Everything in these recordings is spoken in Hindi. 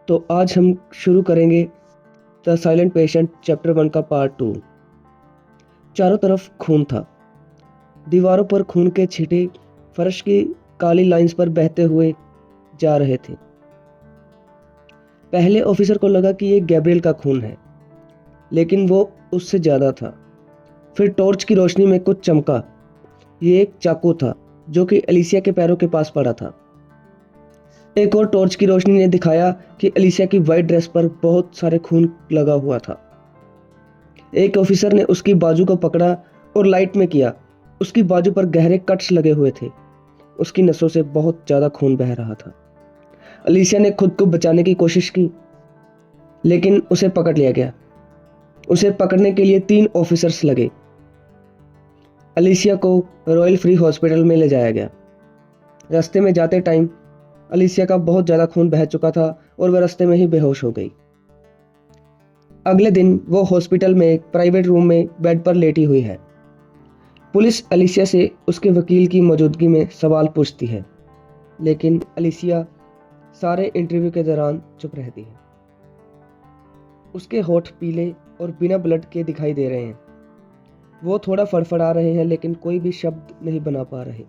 तो आज हम शुरू करेंगे द साइलेंट पेशेंट चैप्टर 1 का पार्ट 2। चारों तरफ खून था। दीवारों पर खून के छींटे फर्श की काली लाइंस पर बहते हुए जा रहे थे। पहले ऑफिसर को लगा कि ये गैब्रियल का खून है, लेकिन वो उससे ज़्यादा था। फिर टॉर्च की रोशनी में कुछ चमका। ये एक चाकू था जो कि एलिसिया के पैरों के पास पड़ा था। एक और टॉर्च की रोशनी ने दिखाया कि एलिसिया की वाइट ड्रेस पर बहुत सारे खून लगा हुआ था। एक ऑफिसर ने उसकी बाजू को पकड़ा और लाइट में किया। उसकी बाजू पर गहरे कट्स लगे हुए थे। उसकी नसों से बहुत ज़्यादा खून बह रहा था। एलिसिया ने खुद को बचाने की कोशिश की, लेकिन उसे पकड़ लिया गया। उसे पकड़ने के लिए 3 ऑफिसर्स लगे। एलिसिया को रॉयल फ्री हॉस्पिटल में ले जाया गया। रास्ते में जाते टाइम एलिसिया का बहुत ज़्यादा खून बह चुका था और वह रास्ते में ही बेहोश हो गई। अगले दिन वो हॉस्पिटल में एक प्राइवेट रूम में बेड पर लेटी हुई है। पुलिस एलिसिया से उसके वकील की मौजूदगी में सवाल पूछती है, लेकिन एलिसिया सारे इंटरव्यू के दौरान चुप रहती है। उसके होठ पीले और बिना ब्लड के दिखाई दे रहे हैं। वो थोड़ा फड़फड़ा रहे हैं, लेकिन कोई भी शब्द नहीं बना पा रहे।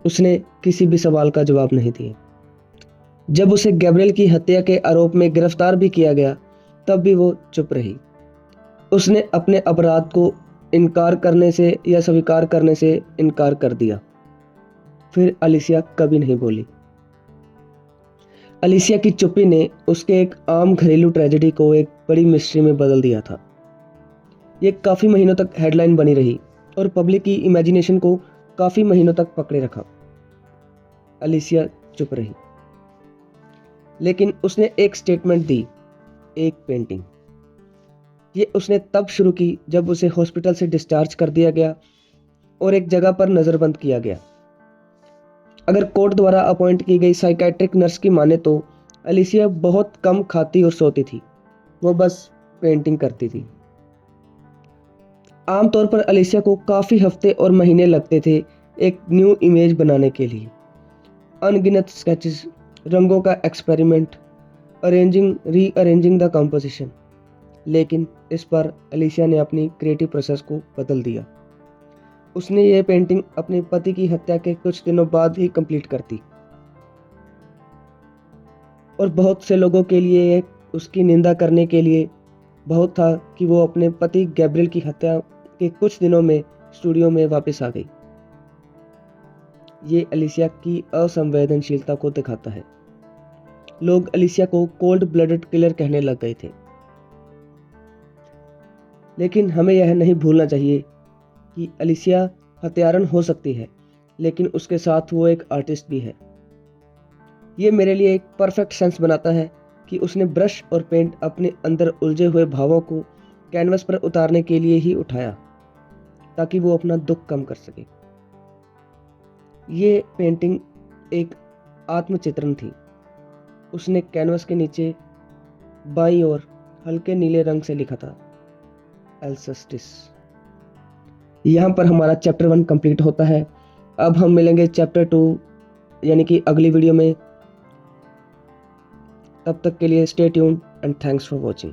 उसने किसी भी सवाल का जवाब नहीं दिया। जब उसे गैब्रियल की हत्या के आरोप में गिरफ्तार भी किया गया, तब भी वो चुप रही। उसने अपने अपराध को इनकार करने से या स्वीकार करने से इनकार कर दिया। फिर एलिसिया कभी नहीं बोली। एलिसिया की चुप्पी ने उसके एक आम घरेलू ट्रेजेडी को एक बड़ी मिस्ट्री में बदल दिया था। ये काफ़ी महीनों तक हेडलाइन बनी रही और पब्लिक की इमेजिनेशन को काफ़ी महीनों तक पकड़े रखा। एलिसिया चुप रही, लेकिन उसने एक स्टेटमेंट दी, एक पेंटिंग। ये उसने तब शुरू की जब उसे हॉस्पिटल से डिस्चार्ज कर दिया गया और एक जगह पर नज़रबंद किया गया। अगर कोर्ट द्वारा अपॉइंट की गई साइकेट्रिक नर्स की माने तो एलिसिया बहुत कम खाती और सोती थी। वो बस पेंटिंग करती थी। आमतौर पर एलिसिया को काफ़ी हफ्ते और महीने लगते थे एक न्यू इमेज बनाने के लिए। अनगिनत स्केचेस, रंगों का experiment, arranging rearranging the composition. लेकिन इस बार एलिसिया ने अपनी क्रिएटिव प्रोसेस को बदल दिया। उसने ये पेंटिंग अपने पति की हत्या के कुछ दिनों बाद ही कंप्लीट कर दी। और बहुत से लोगों के लिए उसकी निंदा करने के लिए बहुत था कि वो अपने पति गैब्रियल की हत्या के कुछ दिनों में स्टूडियो में वापस आ गई। ये एलिसिया की असंवेदनशीलता को दिखाता है। लोग एलिसिया को कोल्ड ब्लडेड किलर कहने लग गए थे। लेकिन हमें यह नहीं भूलना चाहिए कि एलिसिया हत्यारन हो सकती है, लेकिन उसके साथ वो एक आर्टिस्ट भी है। ये मेरे लिए एक परफेक्ट सेंस बनाता है कि उसने ब्रश और पेंट अपने अंदर उलझे हुए भावों को कैनवस पर उतारने के लिए ही उठाया, ताकि वो अपना दुख कम कर सके। ये पेंटिंग एक आत्मचित्रण थी। उसने कैनवस के नीचे बाईं ओर हल्के नीले रंग से लिखा था, एल्सस्टिस। यहाँ पर हमारा चैप्टर 1 कंप्लीट होता है। अब हम मिलेंगे चैप्टर 2 यानी कि अगली वीडियो में। तब तक के लिए stay tuned and thanks for watching.